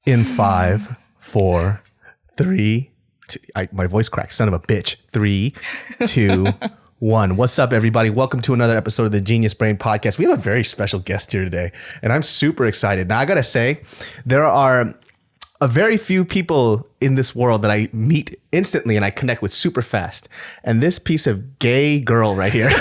In 5, 4, 3, my voice cracked, son of a bitch. 3, 2, 1. What's up, everybody? Welcome to another episode of the Genius Brain Podcast. We have a very special guest here today, and I'm super excited. Now, I gotta say, there are a very few people in this world that I meet instantly and I connect with super fast. And this piece of gay girl right here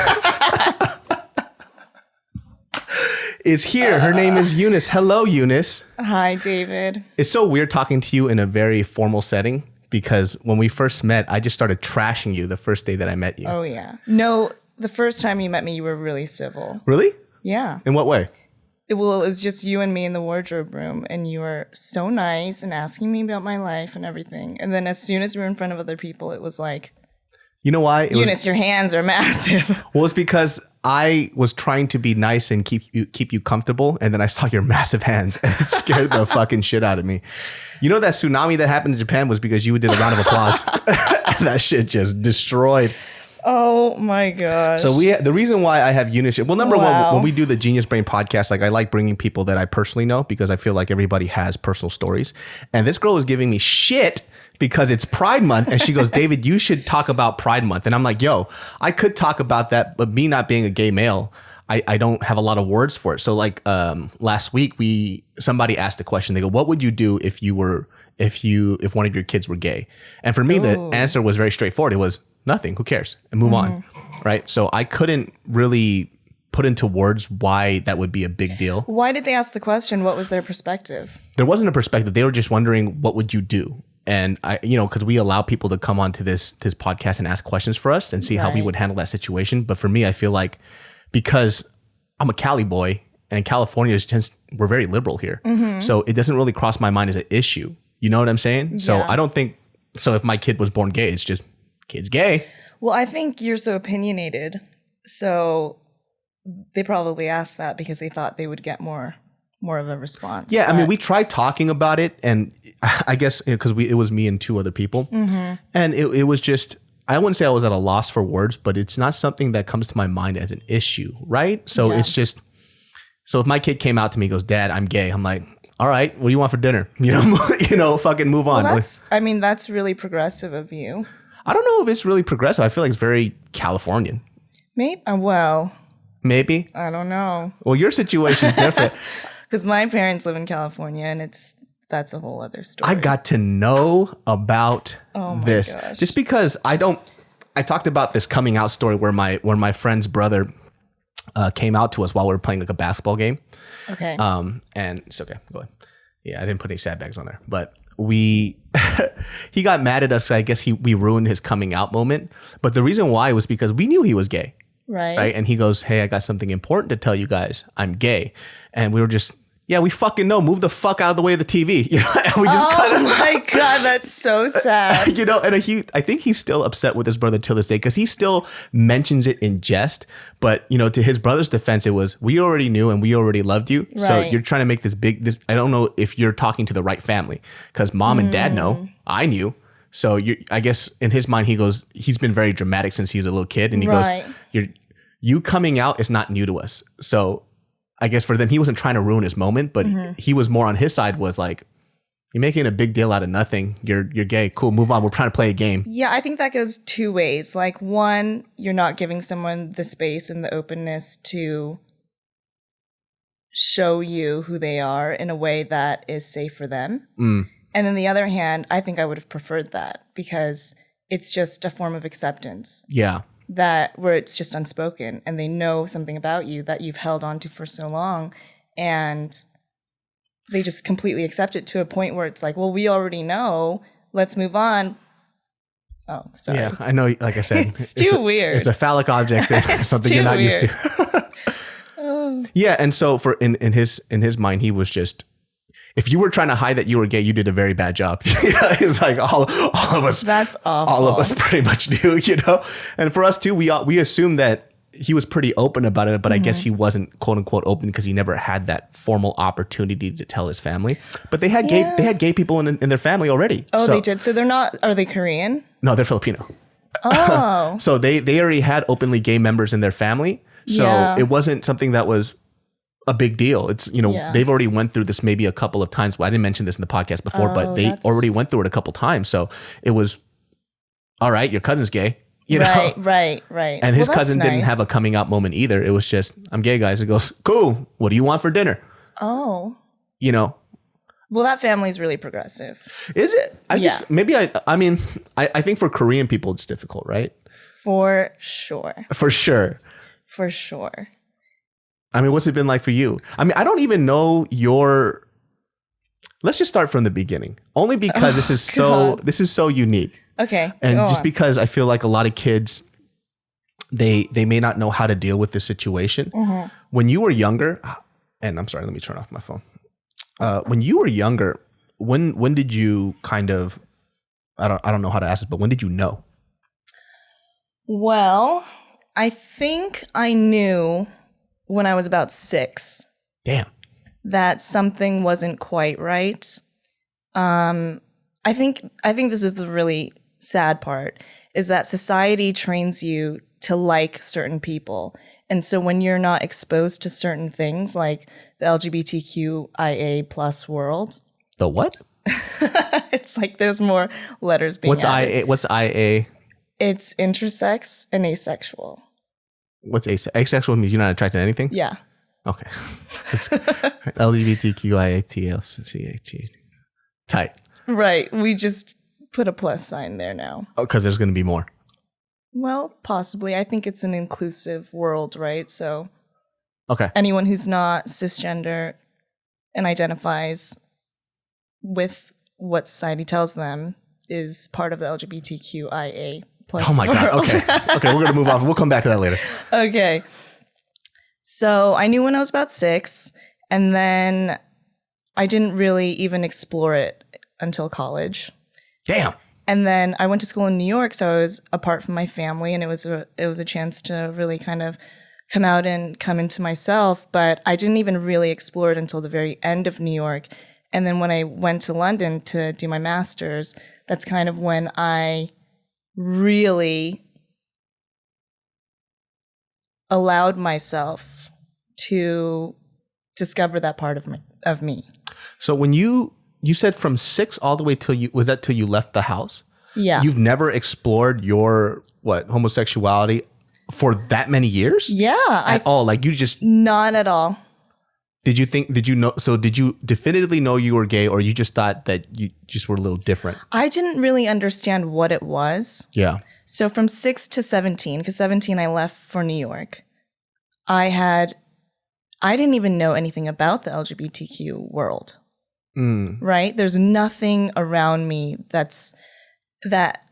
is here. Her name is Eunice. Hello, Eunice. Hi, David. It's so weird talking to you in a very formal setting because when we first met, I just started trashing you the first day that I met you. Oh, yeah. No, the first time you met me, you were really civil. Really? Yeah. In what way? It was just you and me in the wardrobe room, and you were so nice and asking me about my life and everything. And then as soon as we were in front of other people, it was like, you know why? Eunice, your hands are massive. Well, it's because I was trying to be nice and keep you comfortable, and then I saw your massive hands, and it scared the fucking shit out of me. You know that tsunami that happened in Japan was because you did a round of applause. That shit just destroyed. Oh my gosh. So the reason why I have Eunice, well, number one, when we do the Genius Brain podcast, like I like bringing people that I personally know because I feel like everybody has personal stories. And this girl is giving me shit because it's Pride Month. And she goes, David, you should talk about Pride Month. And I'm like, yo, I could talk about that, but me not being a gay male, I don't have a lot of words for it. So like last week, somebody asked a question. They go, what would you do if one of your kids were gay? And for me, the answer was very straightforward. It was nothing. Who cares? And move on. Right. So I couldn't really put into words why that would be a big deal. Why did they ask the question? What was their perspective? There wasn't a perspective. They were just wondering, what would you do? And I, because we allow people to come onto this podcast and ask questions for us and see how we would handle that situation. But for me, I feel like because I'm a Cali boy and California is we're very liberal here. So it doesn't really cross my mind as an issue. You know what I'm saying? Yeah. So I don't think, so if my kid was born gay, it's just kid's gay. Well, I think you're so opinionated. So they probably asked that because they thought they would get more of a response. Yeah, I mean, we tried talking about it, and I guess because it was me and two other people, and it was just, I wouldn't say I was at a loss for words, but it's not something that comes to my mind as an issue, right? So it's just, so if my kid came out to me and goes, Dad, I'm gay, I'm like, all right, what do you want for dinner? Fucking move on. Well, that's really progressive of you. I don't know if it's really progressive. I feel like it's very Californian. Maybe. Maybe. I don't know. Well, your situation is different. Because my parents live in California, and that's a whole other story. I got to know about this gosh. just because I talked about this coming out story where my friend's brother came out to us while we were playing like a basketball game. Okay. And it's okay. Go ahead. Yeah, I didn't put any sad bags on there, but he got mad at us. I guess we ruined his coming out moment. But the reason why was because we knew he was gay. Right. And he goes, hey, I got something important to tell you guys. I'm gay. And we were just, yeah, we fucking know. Move the fuck out of the way of the TV. And we just Oh my God, that's so sad. And I think he's still upset with his brother till this day because he still mentions it in jest. But, to his brother's defense, it was, we already knew and we already loved you. Right. So you're trying to make this, I don't know if you're talking to the right family because mom and dad know. I knew. So I guess in his mind, he goes, he's been very dramatic since he was a little kid. And he goes, you coming out is not new to us. So I guess for them, he wasn't trying to ruin his moment, but he was more on his side was like, you're making a big deal out of nothing. You're gay. Cool. Move on. We're trying to play a game. Yeah, I think that goes two ways. Like one, you're not giving someone the space and the openness to show you who they are in a way that is safe for them. And on the other hand, I think I would have preferred that because it's just a form of acceptance. Yeah. Where it's just unspoken and they know something about you that you've held on to for so long and they just completely accept it to a point where it's like, well, we already know, let's move on. Oh, sorry. Yeah, I know, like I said. it's too weird. It's a phallic object. It's something you're not used to. Yeah, and so in his mind, he was just, if you were trying to hide that you were gay, you did a very bad job. It's like all of us. That's awful. All of us pretty much knew, And for us too, we assumed that he was pretty open about it, but I guess he wasn't quote unquote open because he never had that formal opportunity to tell his family. But they had gay people in their family already. Oh, they did. So they're not. Are they Korean? No, they're Filipino. Oh. So they already had openly gay members in their family. So it wasn't something that was a big deal. It's, Yeah. they've already went through this maybe a couple of times. Well, I didn't mention this in the podcast before, but they already went through it a couple times. So it was, all right, your cousin's gay, know? Right. And his cousin didn't have a coming out moment either. It was just, I'm gay, guys. It goes, cool. What do you want for dinner? Oh. Well, that family's really progressive. Is it? I think for Korean people, it's difficult, right? For sure. I mean, what's it been like for you? I mean, I don't even know let's just start from the beginning. Only because this is so unique. Okay. And just because I feel like a lot of kids, they may not know how to deal with this situation. Mm-hmm. When you were younger, and I'm sorry, let me turn off my phone. When you were younger, when did you kind of, I don't know how to ask this, but when did you know? Well, I think I knew when I was about 6. Damn. That something wasn't quite right. I think this is the really sad part, is that society trains you to like certain people. And so when you're not exposed to certain things like the LGBTQIA plus world. The what? It's like there's more letters being added. What's IA? It's intersex and asexual. What's asexual? Means you're not attracted to anything? Yeah. Okay. LGBTQIA tight. Right. We just put a plus sign there now. Oh, because there's going to be more. Well, possibly. I think it's an inclusive world, right? So okay. Anyone who's not cisgender and identifies with what society tells them is part of the LGBTQIA plus. Oh my God. Okay. Okay. We're going to move on. We'll come back to that later. Okay. So I knew when I was about 6, and then I didn't really even explore it until college. Damn. And then I went to school in New York, so I was apart from my family, and it was a chance to really kind of come out and come into myself. But I didn't even really explore it until the very end of New York. And then when I went to London to do my master's, that's kind of when I really allowed myself to discover that part of me. So when you said from 6 all the way till you left the house? Yeah. You've never explored your homosexuality for that many years? Yeah. At all? Like you just not at all. Did you know did you definitively know you were gay, or you just thought that you just were a little different? I didn't really understand what it was. Yeah. So from 6 to 17, because 17 I left for New York, I didn't even know anything about the LGBTQ world. Right? There's nothing around me that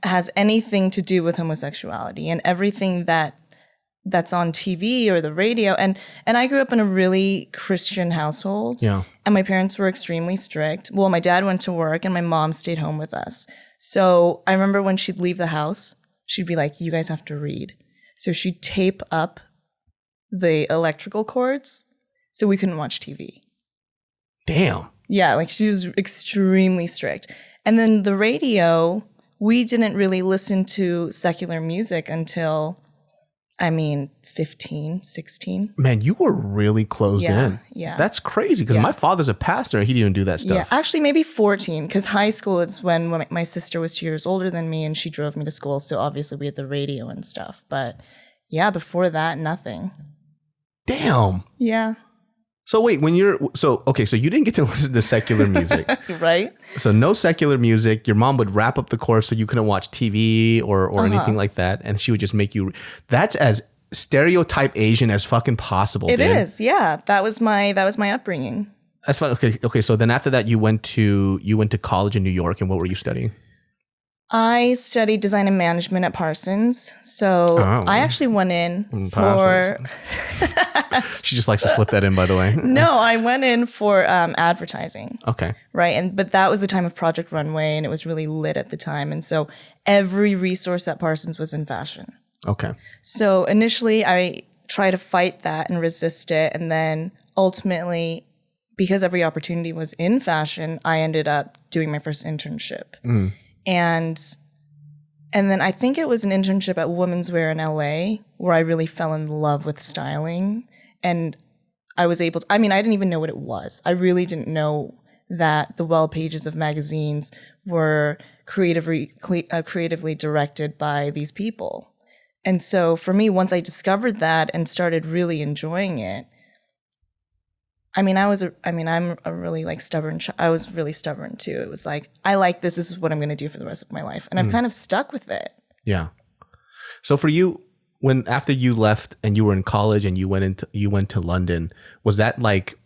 has anything to do with homosexuality, and everything that's on TV or the radio. And I grew up in a really Christian household. Yeah. And my parents were extremely strict. Well, my dad went to work and my mom stayed home with us. So I remember when she'd leave the house, she'd be like, you guys have to read. So she'd tape up the electrical cords so we couldn't watch TV. Damn. Yeah, like she was extremely strict. And then the radio, we didn't really listen to secular music until, 15, 16. Man, you were really closed in. Yeah. That's crazy, because my father's a pastor and he didn't do that stuff. Yeah, actually maybe 14, because high school is when my sister was 2 years older than me and she drove me to school. So obviously we had the radio and stuff. But yeah, before that, nothing. Damn. Yeah. So wait, so you didn't get to listen to secular music. Right. So no secular music. Your mom would wrap up the course so you couldn't watch TV or anything like that. And she would just make you, that's as stereotype Asian as fucking possible. It is. Yeah. That was my upbringing. That's fine. Okay. So then after that you went to college in New York, and what were you studying? I studied design and management at Parsons. So I actually went in for... She just likes to slip that in, by the way. No, I went in for advertising. Okay. Right. But that was the time of Project Runway, and it was really lit at the time. And so every resource at Parsons was in fashion. Okay. So initially I tried to fight that and resist it. And then ultimately, because every opportunity was in fashion, I ended up doing my first internship. And then I think it was an internship at Women's Wear in LA where I really fell in love with styling. And I was able to, I mean, I didn't even know what it was. I really didn't know that the well pages of magazines were creatively directed by these people. And so for me, once I discovered that and started really enjoying it, I'm a really like stubborn. I was really stubborn too. It was like, I like this. This is what I'm going to do for the rest of my life. And I've kind of stuck with it. Yeah. So for you, when after you left and you were in college and you went to London, was that like,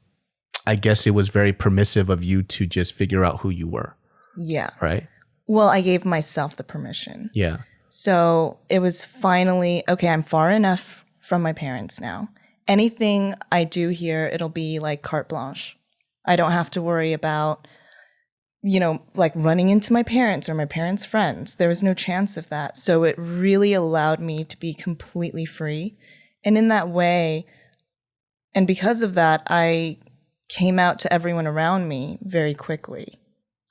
I guess it was very permissive of you to just figure out who you were. Yeah. Right. Well, I gave myself the permission. Yeah. So it was finally, okay, I'm far enough from my parents now. Anything I do here, it'll be like carte blanche. I don't have to worry about, like running into my parents or my parents' friends. There was no chance of that. So it really allowed me to be completely free. And in that way, and because of that, I came out to everyone around me very quickly.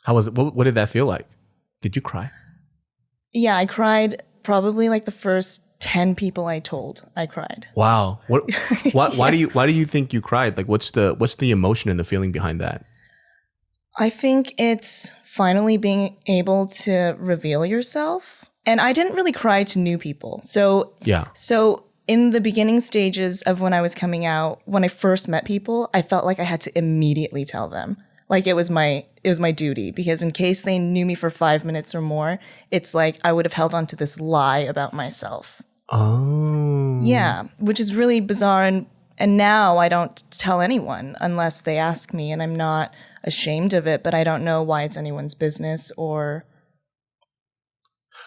How was it? What did that feel like? Did you cry? Yeah, I cried probably like the first 10 people I told. I cried. Wow. Why do you think you cried? Like what's the emotion and the feeling behind that? I think it's finally being able to reveal yourself. And I didn't really cry to new people. So in the beginning stages of when I was coming out, when I first met people, I felt like I had to immediately tell them. Like it was my duty, because in case they knew me for 5 minutes or more, it's like I would have held on to this lie about myself. Oh. Yeah, which is really bizarre. And now I don't tell anyone unless they ask me, and I'm not ashamed of it, but I don't know why it's anyone's business or.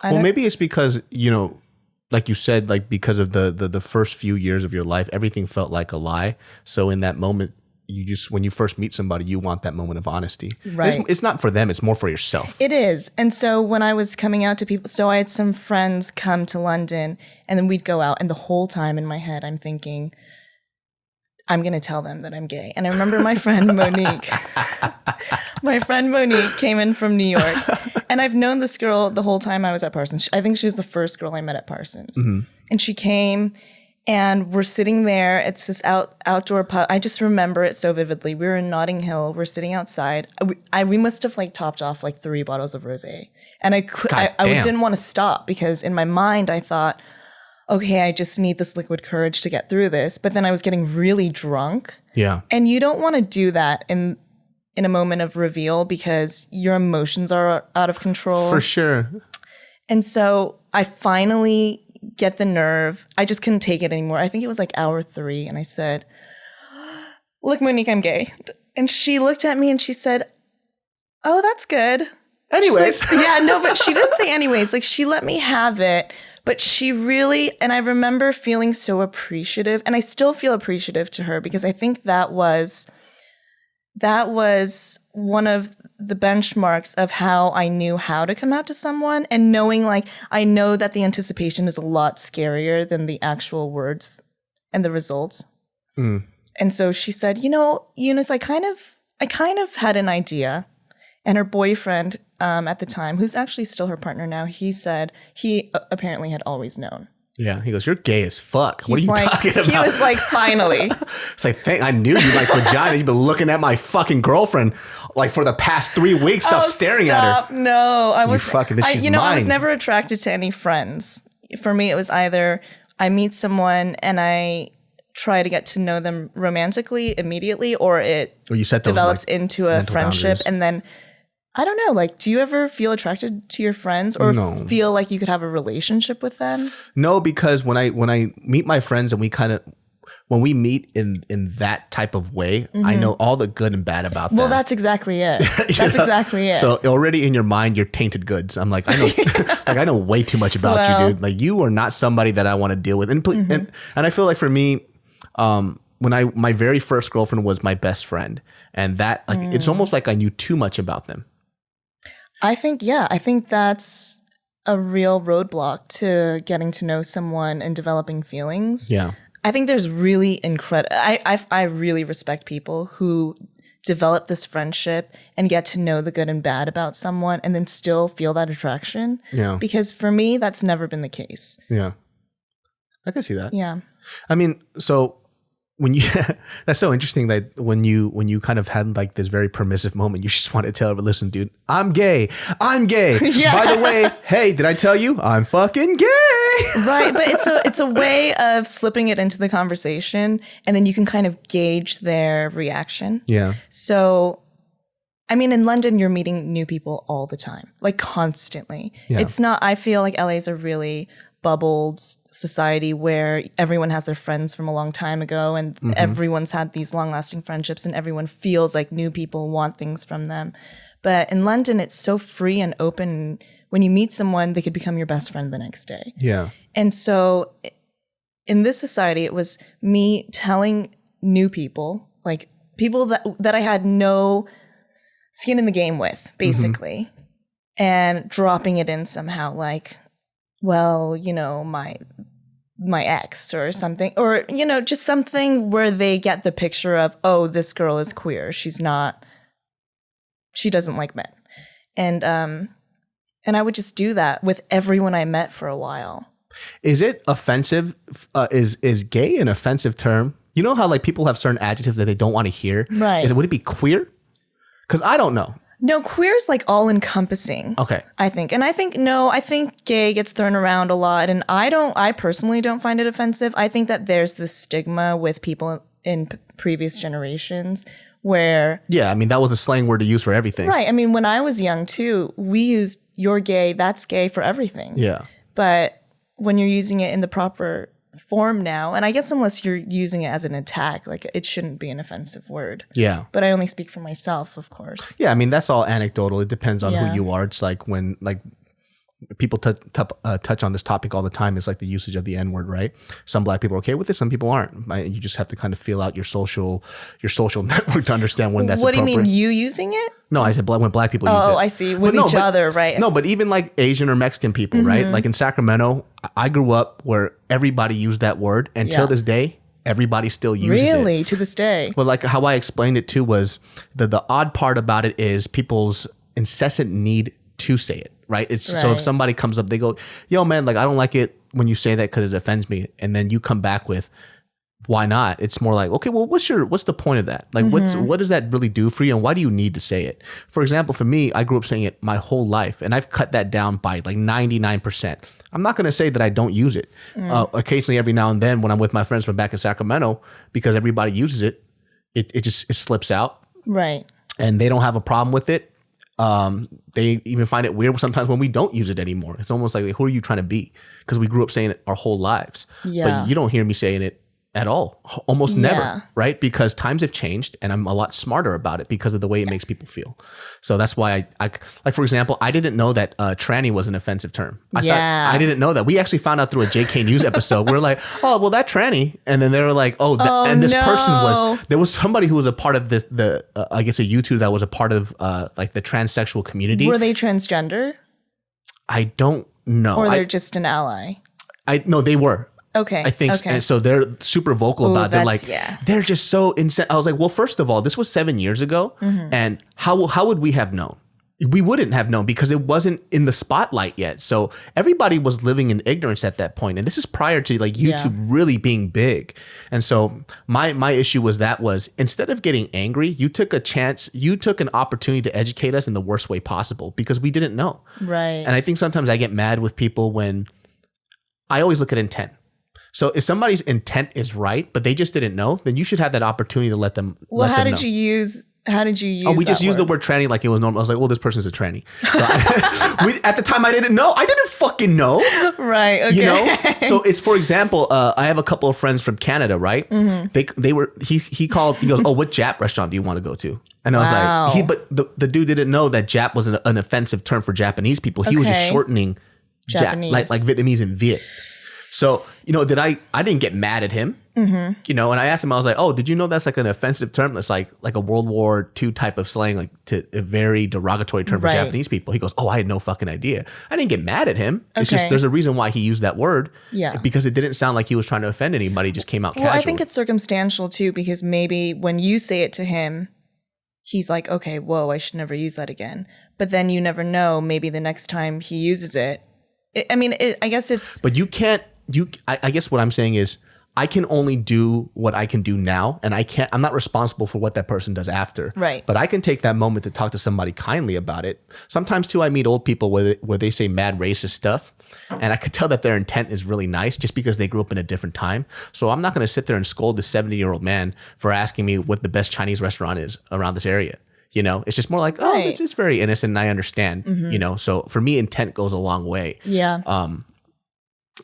Maybe it's because, like you said, like because of the first few years of your life, everything felt like a lie. So in that moment, when you first meet somebody, you want that moment of honesty. Right. It's not for them. It's more for yourself. It is. And so when I was coming out to people, so I had some friends come to London and then we'd go out, and the whole time in my head, I'm thinking, I'm going to tell them that I'm gay. And I remember my friend Monique. My friend Monique came in from New York. And I've known this girl the whole time I was at Parsons. I think she was the first girl I met at Parsons. Mm-hmm. And she came, and we're sitting there. It's this outdoor pub. I just remember it so vividly. We were in Notting Hill. We're sitting outside. We must have like topped off like 3 bottles of rosé. And I didn't want to stop, because in my mind I thought, okay, I just need this liquid courage to get through this. But then I was getting really drunk. Yeah. And you don't want to do that in a moment of reveal, because your emotions are out of control. For sure. And so I finally get the nerve. I just couldn't take it anymore. I think it was like hour 3. And I said, look, Monique, I'm gay. And she looked at me and she said, oh, that's good. Anyways. Like, yeah, no, but she didn't say anyways. Like, she let me have it. But she really, and I remember feeling so appreciative, and I still feel appreciative to her, because I think that was one of the benchmarks of how I knew how to come out to someone, and knowing, like, I know that the anticipation is a lot scarier than the actual words and the results. Mm. And so she said, Eunice, I kind of had an idea. And her boyfriend at the time, who's actually still her partner now, he said he apparently had always known. Yeah, he goes, you're gay as fuck. What are you talking about? He was like, finally. It's like, I knew you like vagina. You've been looking at my fucking girlfriend like for the past 3 weeks. Stop staring at her. No, I was she's mine. I was never attracted to any friends. For me, it was either I meet someone and I try to get to know them romantically immediately, or you set those, develops like, into a friendship boundaries. And then I don't know, like, do you ever feel attracted to your friends, or feel like you could have a relationship with them? No, because when I meet my friends and when we meet in that type of way, mm-hmm. I know all the good and bad about them. Well, that's exactly it. Exactly it. So already in your mind, you're tainted goods. I'm like, I know, I know way too much about you, dude. Like, you are not somebody that I want to deal with. And mm-hmm. and I feel like for me, when my very first girlfriend was my best friend, and that it's almost like I knew too much about them. I think that's a real roadblock to getting to know someone and developing feelings. Yeah. I think there's really incredible, I really respect people who develop this friendship and get to know the good and bad about someone and then still feel that attraction. Yeah. Because for me, that's never been the case. Yeah. I can see that. Yeah. I mean, so when you that's so interesting that when you kind of had like this very permissive moment, you just want to tell her, listen, dude, I'm gay. Yeah. By the way, hey, did I tell you I'm fucking gay? Right. But it's a way of slipping it into the conversation, and then you can kind of gauge their reaction. Yeah. So, I mean, in London, you're meeting new people all the time, like constantly. Yeah. It's not, I feel like LA is a really bubbled society where everyone has their friends from a long time ago, and everyone's had these long-lasting friendships, and everyone feels like new people want things from them. But in London, it's so free and open. When you meet someone, they could become your best friend the next day. Yeah. And so in this society, it was me telling new people, like people that I had no skin in the game with, basically, and dropping it in somehow, like, well, you know, my ex or something, or, you know, just something where they get the picture of, oh, this girl is queer. She doesn't like men. And I would just do that with everyone I met for a while. Is it offensive? Is gay an offensive term? You know how like people have certain adjectives that they don't want to hear? Right. Would it be queer? Because I don't know. No, queer is like all encompassing. Okay. I think gay gets thrown around a lot, and I personally don't find it offensive. I think that there's this stigma with people in previous generations where. Yeah, I mean, that was a slang word to use for everything. Right. I mean, when I was young too, we used you're gay, that's gay for everything. Yeah. But when you're using it in the proper form now, and I guess unless you're using it as an attack, like it shouldn't be an offensive word. Yeah. But I only speak for myself, of course. Yeah, I mean, that's all anecdotal. It depends on who you are. It's like when like people touch on this topic all the time. It's like the usage of the N-word, right? Some black people are okay with it, some people aren't. You just have to kind of feel out your social network to understand when that's appropriate. What do you mean, you using it? No, I said when black people use it. Oh, I see. With each other, right? No, but even like Asian or Mexican people, right? Like in Sacramento, I grew up where everybody used that word. And till this day, everybody still uses it. Really? To this day? Well, like how I explained it too was the odd part about it is people's incessant need to say it, right? So if somebody comes up, they go, yo, man, like I don't like it when you say that because it offends me. And then you come back with, why not? It's more like, okay, well, what's the point of that? Like, what does that really do for you? And why do you need to say it? For example, for me, I grew up saying it my whole life, and I've cut that down by like 99%. I'm not going to say that I don't use it. Occasionally, every now and then when I'm with my friends from back in Sacramento, because everybody uses it, it slips out. Right. And they don't have a problem with it. They even find it weird sometimes when we don't use it anymore. It's almost like, who are you trying to be? Because we grew up saying it our whole lives. Yeah. But you don't hear me saying it at all, almost never, right? Because times have changed, and I'm a lot smarter about it because of the way it makes people feel. So that's why I like, for example, I didn't know that tranny was an offensive term. I didn't know that. We actually found out through a JK News episode. We're like, oh, well, that tranny, and then they were like, and this person there was somebody who was a part of this, I guess a YouTuber that was a part of like the transsexual community. Were they transgender? I don't know. Or they're just an ally? No, they were. Okay. I think and so they're super vocal about it. They're like, they're just so insane. I was like, well, first of all, this was 7 years ago. And how would we have known? We wouldn't have known because it wasn't in the spotlight yet. So everybody was living in ignorance at that point. And this is prior to like YouTube really being big. And so my issue was instead of getting angry, you took an opportunity to educate us in the worst way possible because we didn't know. Right. And I think sometimes I get mad with people when I always look at intent. So if somebody's intent is right, but they just didn't know, then you should have that opportunity to let them know. Well, how did you use Oh, we just used the word tranny like it was normal. I was like, well, this person's a tranny. So at the time I didn't know. I didn't fucking know. Right. Okay. You know? So it's, for example, I have a couple of friends from Canada, right? He goes, oh, what Jap restaurant do you want to go to? And I was like, but the dude didn't know that Jap was an offensive term for Japanese people. He was just shortening Japanese. like Vietnamese and Viet. So, you know, I didn't get mad at him, you know, and I asked him, I was like, oh, did you know that's like an offensive term? That's like a World War II type of slang, like to a very derogatory term for Japanese people. He goes, oh, I had no fucking idea. I didn't get mad at him. It's just, there's a reason why he used that word. Yeah. Because it didn't sound like he was trying to offend anybody. It just came out casual. Well, I think it's circumstantial too, because maybe when you say it to him, he's like, okay, whoa, I should never use that again. But then you never know, maybe the next time he uses it, I guess it's... But you can't, I guess what I'm saying is, I can only do what I can do now, and I'm not responsible for what that person does after. Right. But I can take that moment to talk to somebody kindly about it. Sometimes too, I meet old people where they say mad racist stuff, and I could tell that their intent is really nice just because they grew up in a different time. So I'm not going to sit there and scold this 70-year-old man for asking me what the best Chinese restaurant is around this area. You know, it's just more like, oh, it's just very innocent and I understand, you know. So for me, intent goes a long way. Yeah.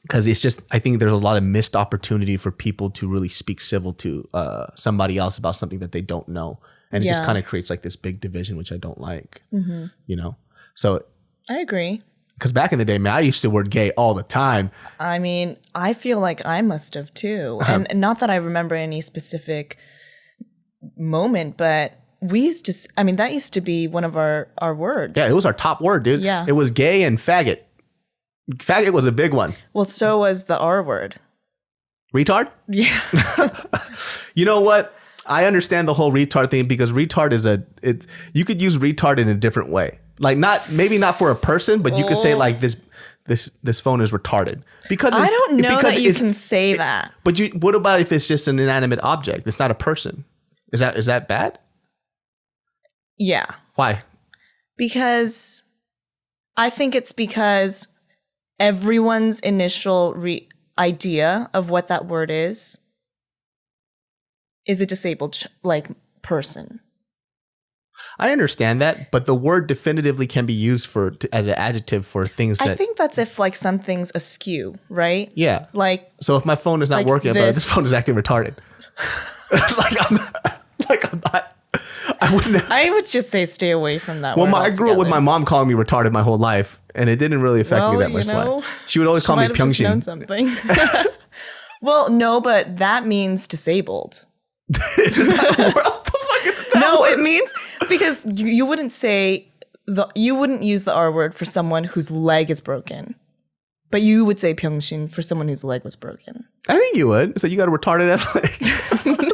Because it's just, I think there's a lot of missed opportunity for people to really speak civil to somebody else about something that they don't know. And it just kind of creates like this big division, which I don't like, you know? So I agree. Because back in the day, man, I used to word gay all the time. I mean, I feel like I must have too. And not that I remember any specific moment, but we used to, I mean, that used to be one of our words. Yeah, it was our top word, dude. Yeah. It was gay and faggot. Faggot was a big one. Well, so was the R word. Retard? Yeah. You know what? I understand the whole retard thing because retard is you could use retard in a different way. Like maybe not for a person, but you could say like this phone is retarded because I don't know that you can say that. But what about if it's just an inanimate object? It's not a person. Is that bad? Yeah. Why? Because I think it's because everyone's initial idea of what that word is a disabled person. I understand that, but the word definitively can be used as an adjective for things that... I think that's if like something's askew, right? Yeah. Like... So if my phone is not working, but this phone is acting retarded. I'm not... I would just say stay away from that word. Well, I altogether. grew up with my mom calling me retarded my whole life, and it didn't really affect me that much. She would always call me Pyeongsin. Known something. Well, no, but that means disabled. Isn't that what the fuck is that? No, it means because you wouldn't say you wouldn't use the R word for someone whose leg is broken, but you would say Pyeongsin for someone whose leg was broken. I think you would. So you got a retarded ass leg.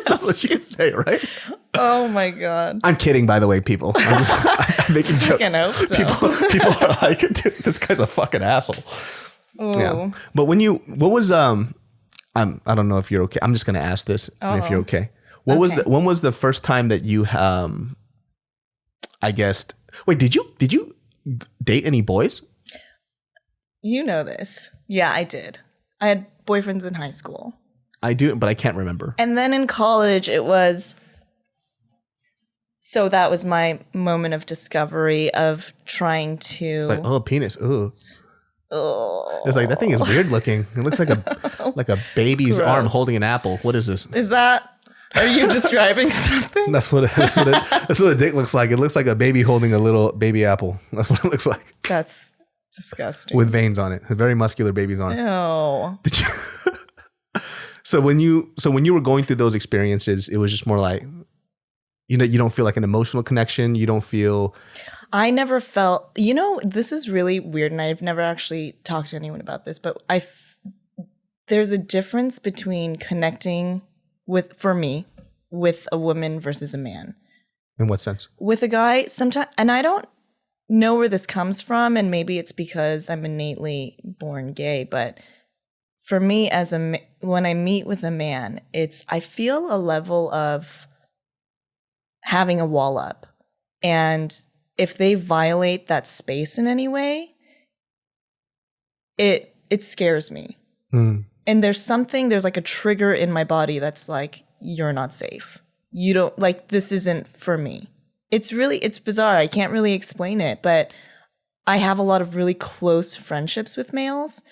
That's what you would say, right? Oh my god! I'm kidding, by the way, people. I'm making jokes. Hope so. People are like, dude, this guy's a fucking asshole. Oh. Yeah. But what was I don't know if you're okay. I'm just gonna ask this, and if you're okay. When was the first time that you I guess wait, did you date any boys? You know this. Yeah, I did. I had boyfriends in high school. I do, but I can't remember. And then in college it was so that was my moment of discovery of trying to It's like, oh, penis. Ooh. Oh. It's like that thing is weird looking. It looks like a baby's arm holding an apple. What is this? Is that are you describing something? That's what a dick looks like. It looks like a baby holding a little baby apple. That's what it looks like. That's disgusting. With veins on it. Very muscular babies on it. No. So when you were going through those experiences, it was just more like, you don't feel like an emotional connection. You don't feel. I never felt, this is really weird and I've never actually talked to anyone about this, but there's a difference between connecting for me, with a woman versus a man. In what sense? With a guy, sometimes, and I don't know where this comes from, and maybe it's because I'm innately born gay, but for me, when I meet with a man, I feel a level of having a wall up. And if they violate that space in any way, it scares me. Mm. And there's like a trigger in my body that's like, you're not safe. You don't like, this isn't for me. It's bizarre. I can't really explain it, but I have a lot of really close friendships with males,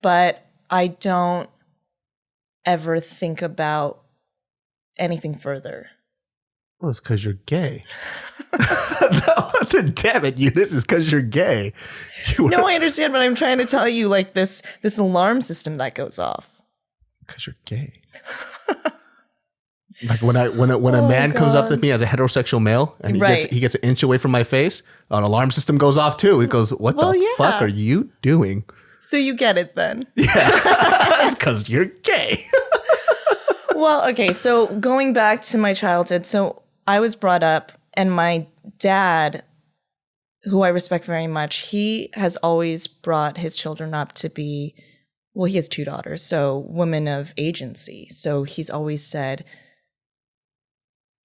but I don't ever think about anything further. Well, it's because you're gay. Damn it, this is because you're gay. No, I understand, but I'm trying to tell you like this alarm system that goes off. Because you're gay. Like when a man comes up to me as a heterosexual male and he gets an inch away from my face, an alarm system goes off too. It goes, what the fuck are you doing? So you get it then. Yeah. It's because you're gay. Well, okay. So going back to my childhood, so I was brought up and my dad, who I respect very much, he has always brought his children up to be well, he has 2 daughters, so women of agency. So he's always said,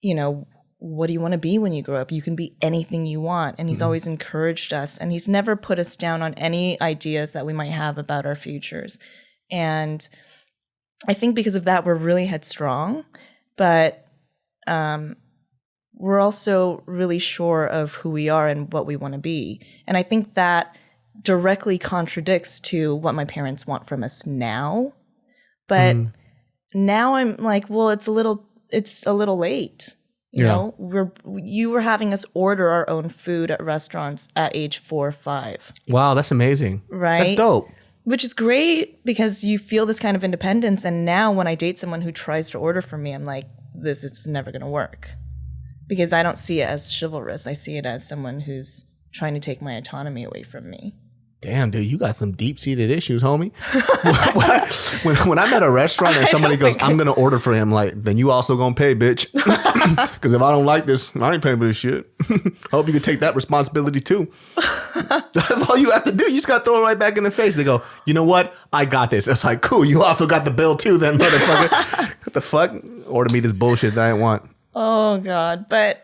you know, what do you want to be when you grow up? You can be anything you want. And he's always encouraged us. And he's never put us down on any ideas that we might have about our futures. And I think because of that, we're really headstrong. But we're also really sure of who we are and what we want to be. And I think that directly contradicts to what my parents want from us now. But now I'm like, well, it's a little late. You know, you were having us order our own food at restaurants at age 4 or 5. Wow, that's amazing. Right? That's dope. Which is great because you feel this kind of independence. And now when I date someone who tries to order for me, I'm like, this is never going to work. Because I don't see it as chivalrous. I see it as someone who's trying to take my autonomy away from me. Damn, dude, you got some deep-seated issues, homie. when I'm at a restaurant and somebody goes, I'm going to order for him, like, then you also going to pay, bitch. Because if I don't like this, I ain't paying for this shit. Hope you can take that responsibility too. That's all you have to do. You just got to throw it right back in the face. They go, you know what? I got this. It's like, cool, you also got the bill too then, motherfucker. What the fuck? Order me this bullshit that I didn't want. Oh, God. But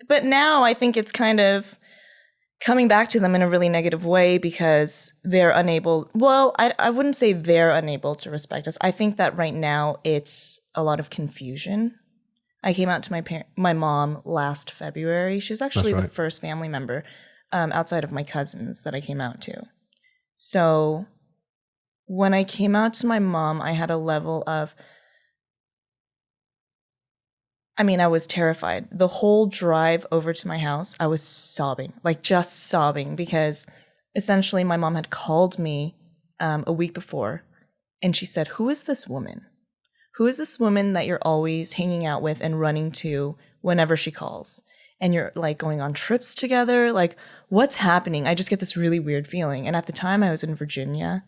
now I think it's kind of coming back to them in a really negative way because they're unable. Well, I wouldn't say they're unable to respect us. I think that right now it's a lot of confusion. I came out to my mom last February. She was actually the first family member outside of my cousins that I came out to. So when I came out to my mom, I had a level of, I was terrified. The whole drive over to my house, I was sobbing, like just sobbing, because essentially my mom had called me a week before and she said, who is this woman? Who is this woman that you're always hanging out with and running to whenever she calls? And you're like going on trips together? Like, what's happening? I just get this really weird feeling. And at the time I was in Virginia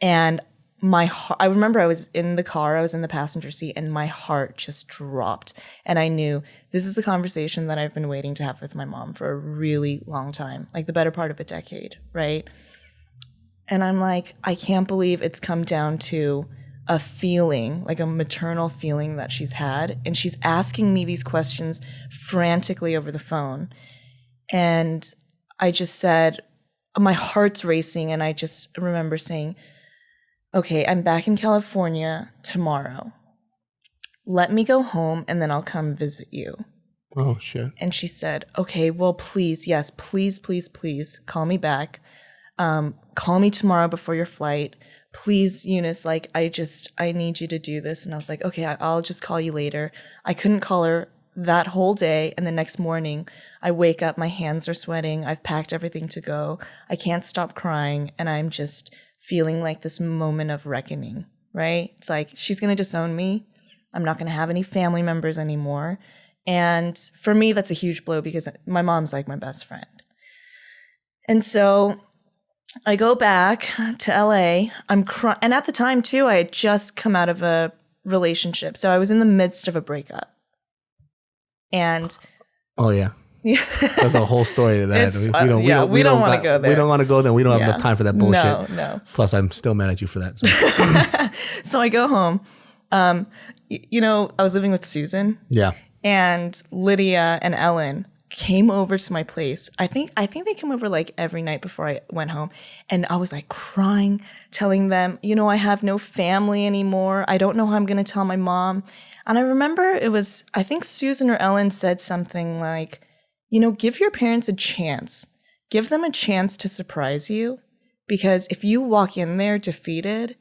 and I remember I was in the car, I was in the passenger seat, and my heart just dropped. And I knew this is the conversation that I've been waiting to have with my mom for a really long time, like the better part of a decade, right? And I'm like, I can't believe it's come down to a feeling, like a maternal feeling that she's had. And she's asking me these questions frantically over the phone. And I just said, my heart's racing. And I just remember saying, okay, I'm back in California tomorrow. Let me go home and then I'll come visit you. Oh, shit. And she said, okay, well, please, yes, please, call me back. Call me tomorrow before your flight. Please, Eunice, like, I need you to do this. And I was like, okay, I'll just call you later. I couldn't call her that whole day. And the next morning, I wake up, my hands are sweating. I've packed everything to go. I can't stop crying. And I'm just feeling like this moment of reckoning, right? It's like, she's going to disown me. I'm not going to have any family members anymore. And for me, that's a huge blow because my mom's like my best friend. And so I go back to LA. I'm crying. And at the time too, I had just come out of a relationship. So I was in the midst of a breakup. And oh, yeah. There's a whole story to that. We don't want to go there. We don't want to go there. We don't have enough time for that bullshit. No. Plus, I'm still mad at you for that. So, so I go home. I was living with Susan. Yeah. And Lydia and Ellen came over to my place. I think they came over like every night before I went home. And I was like crying, telling them, I have no family anymore. I don't know how I'm going to tell my mom. And I remember I think Susan or Ellen said something like, give your parents a chance. Give them a chance to surprise you. Because if you walk in there defeated,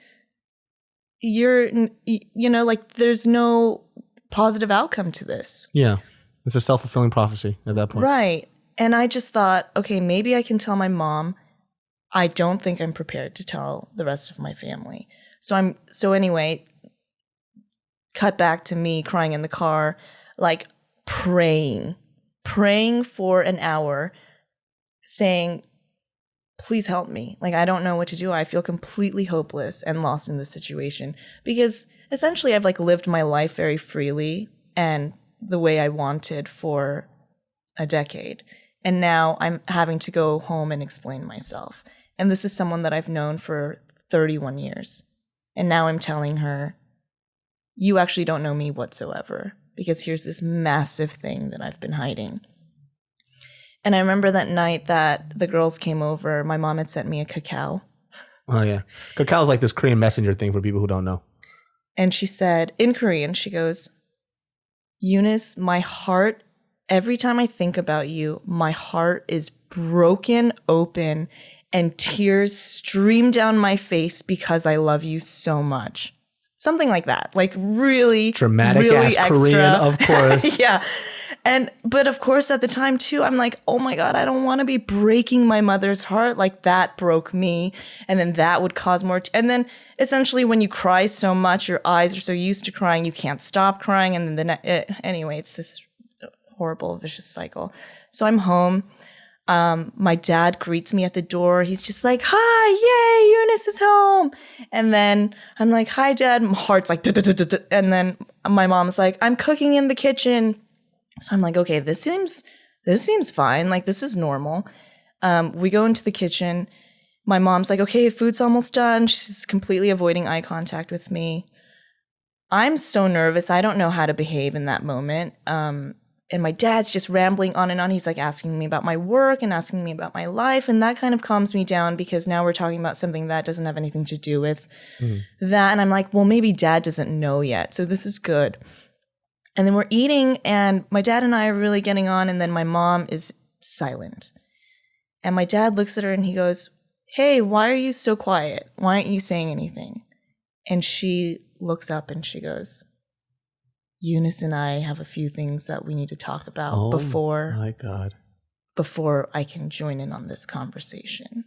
there's no positive outcome to this. Yeah. It's a self-fulfilling prophecy at that point. Right. And I just thought, okay, maybe I can tell my mom. I don't think I'm prepared to tell the rest of my family. So anyway, cut back to me crying in the car, like praying for an hour, saying, please help me. Like, I don't know what to do. I feel completely hopeless and lost in this situation because essentially I've like lived my life very freely and the way I wanted for a decade. And now I'm having to go home and explain myself. And this is someone that I've known for 31 years. And now I'm telling her, you actually don't know me whatsoever, because here's this massive thing that I've been hiding. And I remember that night that the girls came over, my mom had sent me a cacao. Oh, yeah. Cacao is like this Korean messenger thing for people who don't know. And she said, in Korean, she goes, Eunice, my heart, every time I think about you, my heart is broken open and tears stream down my face because I love you so much. Something like that. Like really dramatic really ass extra. Korean, of course. Yeah. But of course at the time too, I'm like, oh my God, I don't want to be breaking my mother's heart. Like that broke me. And then that would cause more. And then essentially when you cry so much, your eyes are so used to crying, you can't stop crying. And then anyway, it's this horrible, vicious cycle. So I'm home. My dad greets me at the door. He's just like, hi, yay, Eunice is home. And then I'm like, hi, Dad. My heart's like, duh. And then my mom's like, I'm cooking in the kitchen. So I'm like, okay, this seems fine. Like, this is normal. We go into the kitchen. My mom's like, okay, food's almost done. She's completely avoiding eye contact with me. I'm so nervous. I don't know how to behave in that moment. And my dad's just rambling on and on. He's like asking me about my work and asking me about my life. And that kind of calms me down because now we're talking about something that doesn't have anything to do with that. And I'm like, well, maybe Dad doesn't know yet. So this is good. And then we're eating and my dad and I are really getting on. And then my mom is silent. And my dad looks at her and he goes, hey, why are you so quiet? Why aren't you saying anything? And she looks up and she goes, Eunice and I have a few things that we need to talk about before I can join in on this conversation.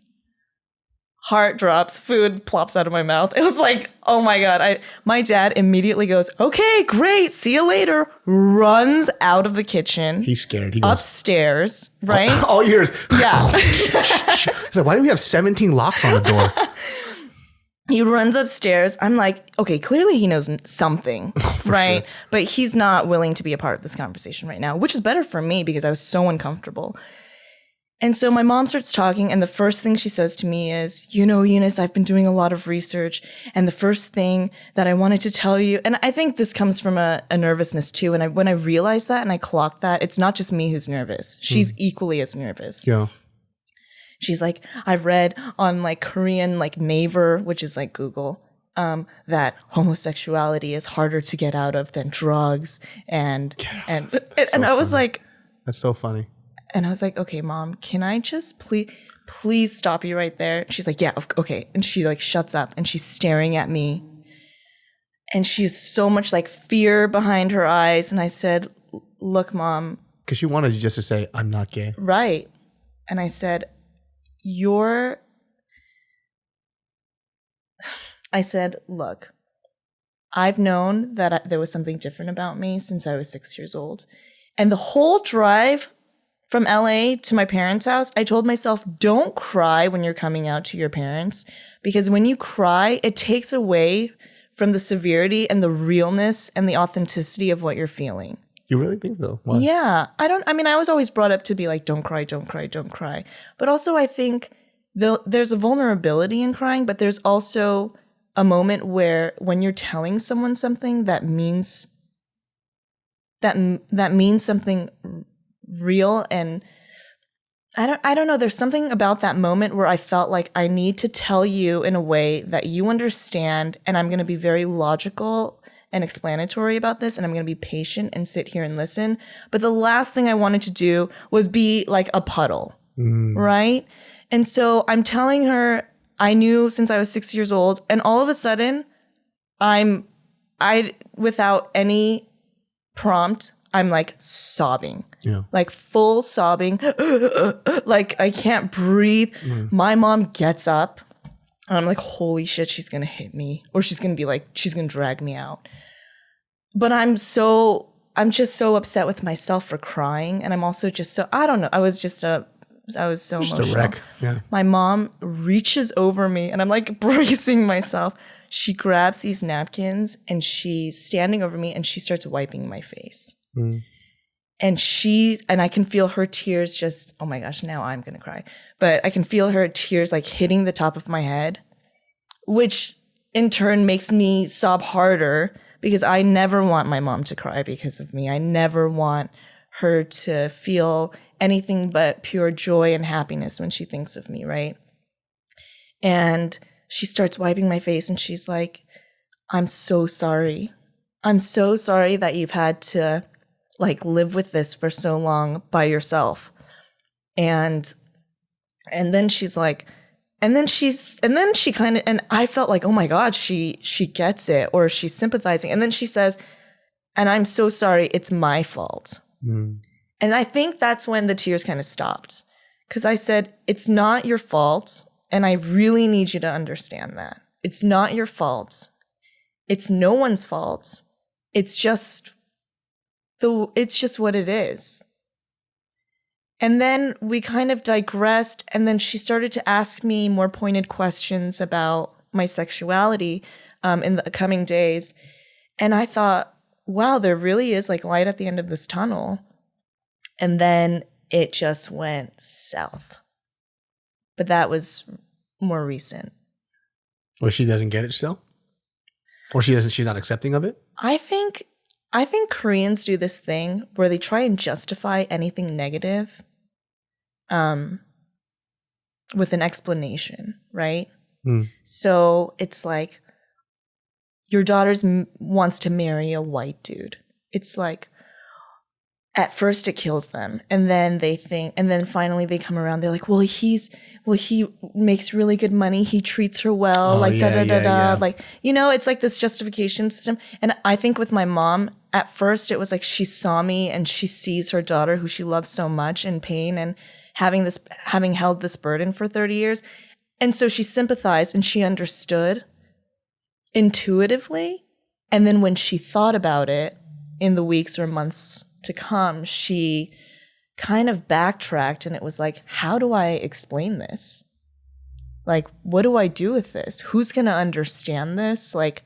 Heart drops, food plops out of my mouth. It was like, oh my God. My dad immediately goes, okay, great, see you later. Runs out of the kitchen. He's scared. He goes upstairs, right? All ears. Yeah. He's like, why do we have 17 locks on the door? He runs upstairs. I'm like, okay, clearly he knows something, right? Sure. But he's not willing to be a part of this conversation right now, which is better for me because I was so uncomfortable. And so my mom starts talking, and the first thing she says to me is, you know, Eunice, I've been doing a lot of research, and the first thing that I wanted to tell you, and I think this comes from a nervousness too, and when I realized that and I clocked that, it's not just me who's nervous. She's equally as nervous. Yeah. She's like, I read on like Korean, like Naver, which is like Google, that homosexuality is harder to get out of than drugs. And I was like, that's so funny. And I was like, okay, Mom, can I just please stop you right there? She's like, yeah, okay. And she like shuts up and she's staring at me. And she's so much like fear behind her eyes. And I said, look, Mom. Because she wanted you just to say, I'm not gay. Right. And I said, look, I've known that there was something different about me since I was 6 years old. And the whole drive from LA to my parents' house, I told myself, don't cry when you're coming out to your parents, because when you cry, it takes away from the severity and the realness and the authenticity of what you're feeling. You really think so? Why? Yeah. I was always brought up to be like, don't cry, don't cry, don't cry. But also I think there's a vulnerability in crying, but there's also a moment where when you're telling someone something that means something real, and I don't know, there's something about that moment where I felt like I need to tell you in a way that you understand, and I'm going to be very logical and explanatory about this, and I'm going to be patient and sit here and listen. But the last thing I wanted to do was be like a puddle, right? And so I'm telling her, I knew since I was 6 years old, and all of a sudden, without any prompt, I'm like sobbing, like full sobbing, like I can't breathe. My mom gets up, and I'm like, holy shit, she's going to hit me, or she's going to drag me out. But I'm just so upset with myself for crying. And I'm also just so, I don't know. I was so emotional. Just a wreck. Yeah. My mom reaches over me and I'm like bracing myself. She grabs these napkins and she's standing over me and she starts wiping my face. And I can feel her tears just, oh my gosh, now I'm going to cry. But I can feel her tears like hitting the top of my head. which in turn makes me sob harder because I never want my mom to cry because of me. I never want her to feel anything but pure joy and happiness when she thinks of me, right? And she starts wiping my face and she's like, I'm so sorry. I'm so sorry that you've had to like live with this for so long by yourself. And then she's like, and then she kind of, and I felt like, oh my God, she gets it, or she's sympathizing. And then she says, and I'm so sorry, it's my fault. Mm. And I think that's when the tears kind of stopped. Because I said, it's not your fault. And I really need you to understand that. It's not your fault. It's no one's fault. It's just what it is. And then we kind of digressed, and then she started to ask me more pointed questions about my sexuality in the coming days. And I thought, wow, there really is like light at the end of this tunnel. And then it just went south. But that was more recent. Or she doesn't get it still? Or she's not accepting of it? I think Koreans do this thing where they try and justify anything negative with an explanation, right? Mm. So it's like, your daughter wants to marry a white dude. It's like, at first it kills them, and then they think, and then finally they come around. They're like, he makes really good money. He treats her well, da. Like, it's like this justification system. And I think with my mom, at first it was like she saw me and she sees her daughter, who she loves so much, in pain and having held this burden for 30 years. And so she sympathized and she understood intuitively. And then when she thought about it in the weeks or months to come, she kind of backtracked, and it was like, how do I explain this? Like, what do I do with this? Who's going to understand this? Like,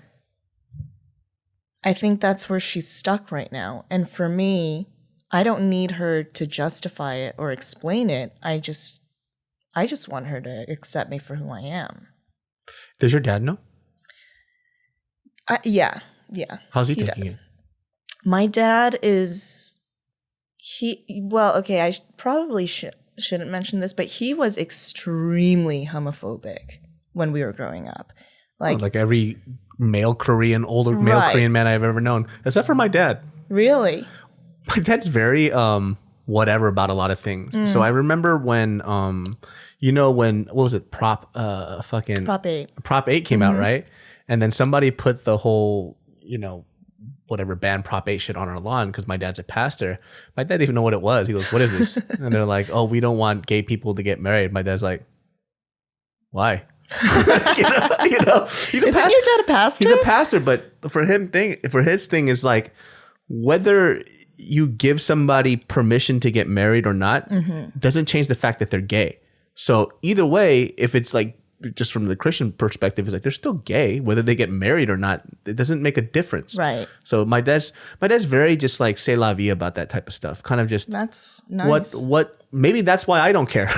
I think that's where she's stuck right now. And for me, I don't need her to justify it or explain it. I just want her to accept me for who I am. Does your dad know? Yeah. How's he taking it? My dad is, I probably shouldn't mention this, but he was extremely homophobic when we were growing up. Like every male Korean man I've ever known, except for my dad. Really? My dad's very whatever about a lot of things. Mm. So I remember when what was it, Prop 8. Prop 8 came out, right? And then somebody put the whole, whatever ban Prop 8 shit on our lawn because my dad's a pastor. My dad didn't even know what it was. He goes, what is this? And they're like, oh, we don't want gay people to get married. My dad's like, why? He's a pastor. Isn't your dad a pastor? He's a pastor, but for his thing is like, whether you give somebody permission to get married or not, doesn't change the fact that they're gay. So either way, if it's like, just from the Christian perspective, is like they're still gay, whether they get married or not. It doesn't make a difference, right? So my dad's very just like c'est la vie about that type of stuff. Kind of just, that's nice. What maybe that's why I don't care.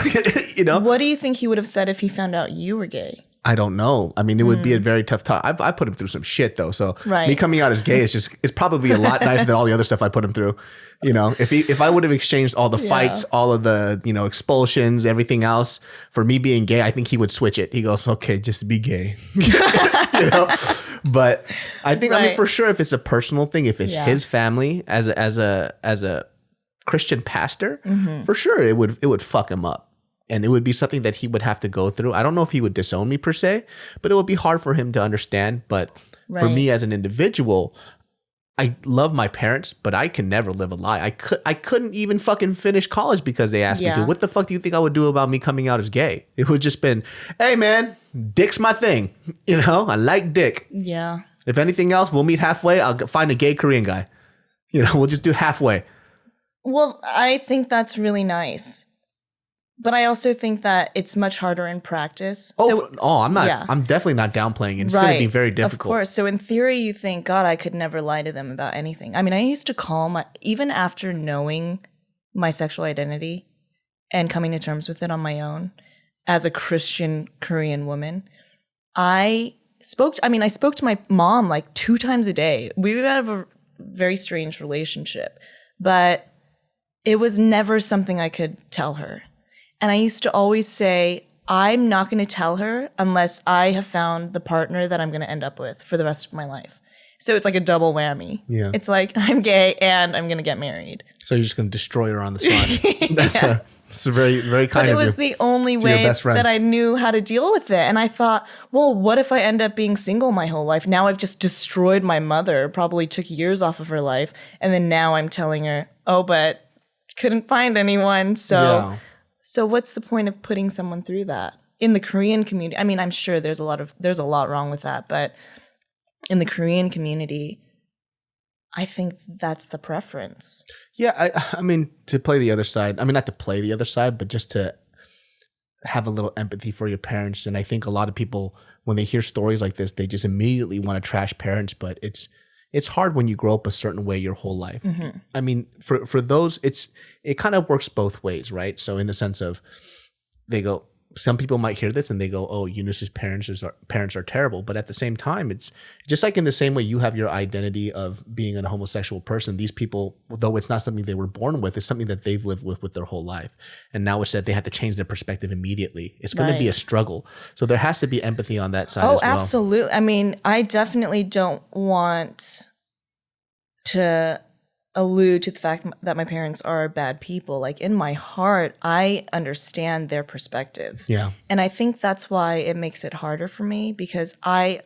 What do you think he would have said if he found out you were gay? I don't know. I mean, it would be a very tough time. I put him through some shit though. So me coming out as gay is probably a lot nicer than all the other stuff I put him through. If I would have exchanged all the fights, all of the, expulsions, everything else for me being gay, I think he would switch it. He goes, okay, just be gay. But I think, I mean, for sure, if it's a personal thing, if it's his family as a Christian pastor, for sure, it would fuck him up. And it would be something that he would have to go through. I don't know if he would disown me per se, but it would be hard for him to understand. But for me as an individual, I love my parents, but I can never live a lie. I couldn't even fucking finish college because they asked me to. What the fuck do you think I would do about me coming out as gay? It would just been, hey man, dick's my thing. I like dick. Yeah. If anything else, we'll meet halfway. I'll find a gay Korean guy. We'll just do halfway. Well, I think that's really nice. But I also think that it's much harder in practice. I'm not. Yeah. I'm definitely not downplaying it. It's going to be very difficult. Of course. So in theory, you think, God, I could never lie to them about anything. I mean, I used to call even after knowing my sexual identity and coming to terms with it on my own as a Christian Korean woman, I spoke to my mom like 2 times a day. We have a very strange relationship, but it was never something I could tell her. And I used to always say, I'm not going to tell her unless I have found the partner that I'm going to end up with for the rest of my life. So it's like a double whammy. Yeah. It's like I'm gay and I'm going to get married. So you're just going to destroy her on the spot. That's it's a very, very kind of you. But it was the only way that I knew how to deal with it. And I thought, well, what if I end up being single my whole life? Now I've just destroyed my mother, probably took years off of her life. And then now I'm telling her, oh, but couldn't find anyone. So what's the point of putting someone through that? In the Korean community, I mean, I'm sure there's a lot wrong with that. But in the Korean community, I think that's the preference. Yeah, I mean, to play the other side, I mean, not to play the other side, but just to have a little empathy for your parents. And I think a lot of people, when they hear stories like this, they just immediately want to trash parents, but it's hard when you grow up a certain way your whole life. Mm-hmm. I mean, for those, it kind of works both ways, right? So in the sense of they go, some people might hear this and they go, oh, Eunice's parents are terrible. But at the same time, it's just like in the same way you have your identity of being a homosexual person. These people, though it's not something they were born with, it's something that they've lived with their whole life. And now it's that they have to change their perspective immediately. It's going to be a struggle. So there has to be empathy on that side as well. Oh, absolutely. I mean, I definitely don't want to allude to the fact that my parents are bad people. Like in my heart, I understand their perspective. Yeah. And I think that's why it makes it harder for me, because I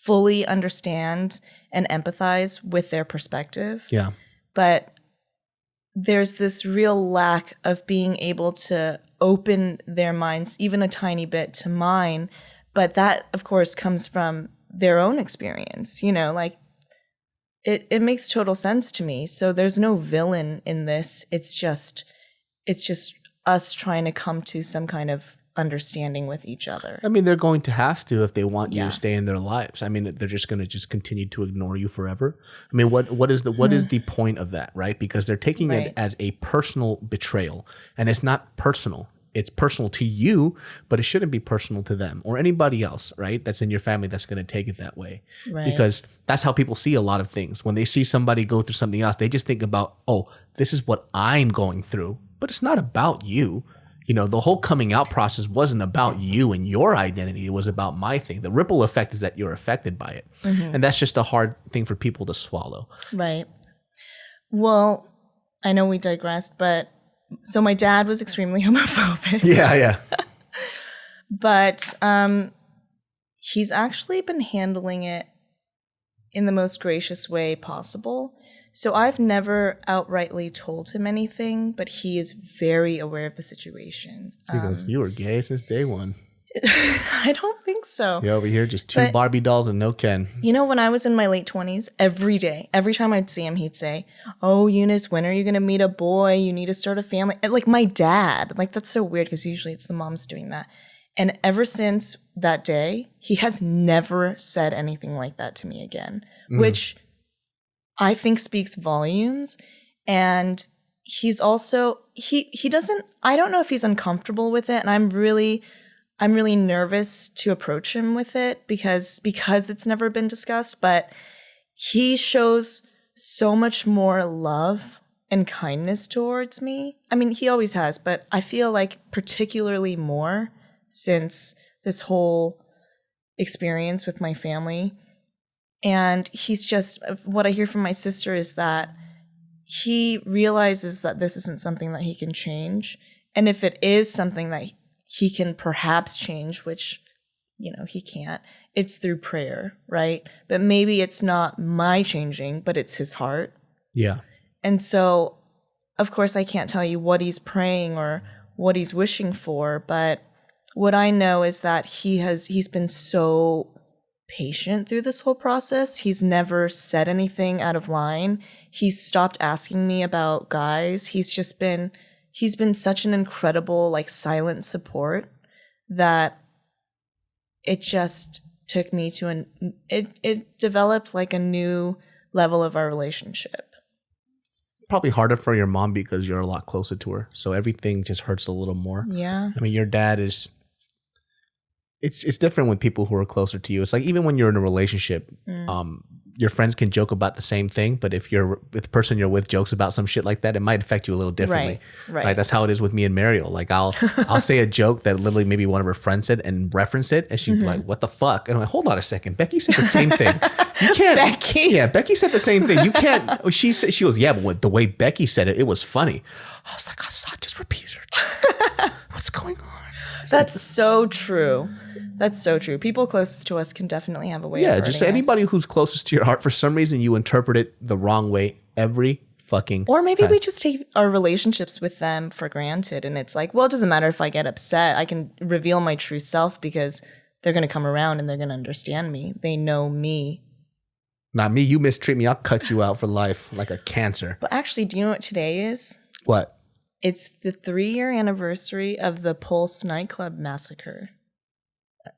fully understand and empathize with their perspective. Yeah. But there's this real lack of being able to open their minds even a tiny bit to mine. But that, of course, comes from their own experience, like It makes total sense to me. So there's no villain in this. It's just us trying to come to some kind of understanding with each other. I mean, they're going to have to if they want you to stay in their lives. I mean, they're just going to just continue to ignore you forever. I mean, what is the point of that, right? Because they're taking it as a personal betrayal, and it's not personal. It's personal to you, but it shouldn't be personal to them or anybody else, right? That's in your family that's going to take it that way. Right. Because that's how people see a lot of things. When they see somebody go through something else, they just think about, oh, this is what I'm going through. But it's not about you. The whole coming out process wasn't about you and your identity. It was about my thing. The ripple effect is that you're affected by it. Mm-hmm. And that's just a hard thing for people to swallow. Right. Well, I know we digressed, but so my dad was extremely homophobic. Yeah. But he's actually been handling it in the most gracious way possible. So I've never outrightly told him anything, but he is very aware of the situation. He goes, you were gay since day one. I don't think so. You're over here just two Barbie dolls and no Ken. When I was in my late 20s, every day, every time I'd see him, he'd say, oh, Eunice, when are you going to meet a boy? You need to start a family. And like my dad, that's so weird because usually it's the moms doing that. And ever since that day, he has never said anything like that to me again, which I think speaks volumes. And he's also, he doesn't, I don't know if he's uncomfortable with it. And I'm really nervous to approach him with it because it's never been discussed, but he shows so much more love and kindness towards me. I mean, he always has, but I feel like particularly more since this whole experience with my family. And he's just, what I hear from my sister is that he realizes that this isn't something that he can change. And if it is something that he can perhaps change, which, he can't, it's through prayer, right? But maybe it's not my changing, but it's his heart. Yeah. And so, of course, I can't tell you what he's praying or what he's wishing for, but what I know is that he's been so patient through this whole process. He's never said anything out of line. He's stopped asking me about guys. He's been such an incredible, silent support that it just took me to it developed a new level of our relationship. Probably harder for your mom because you're a lot closer to her. So everything just hurts a little more. Yeah. I mean, your dad is it's different with people who are closer to you. It's like even when you're in a relationship, your friends can joke about the same thing, but if the person you're with jokes about some shit like that, it might affect you a little differently. Right. That's how it is with me and Mariel. Like I'll say a joke that literally maybe one of her friends said and reference it, and she'd be like, "What the fuck?" And I'm like, "Hold on a second, Becky said the same thing. You can't." Becky. Yeah, Becky said the same thing. You can't. She goes, "Yeah, but the way Becky said it, it was funny." I was like, I just repeated her joke. What's going on? That's so true. That's so true. People closest to us can definitely have a way of hurting just anybody who's closest to your heart, for some reason you interpret it the wrong way every fucking Or maybe time. we just take our relationships with them for granted. And it's like, well, it doesn't matter if I get upset. I can reveal my true self because they're going to come around and they're going to understand me. They know me. Not me. You mistreat me, I'll cut you out for life like a cancer. But actually, do you know what today is? What? It's the 3-year anniversary of the Pulse nightclub massacre.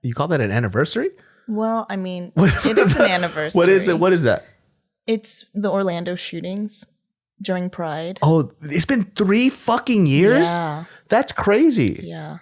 You call that an anniversary? Well, I mean, it is an anniversary. What is it? What is that? It's the Orlando shootings during Pride. Oh, it's been 3 fucking years? Yeah. That's crazy. Yeah.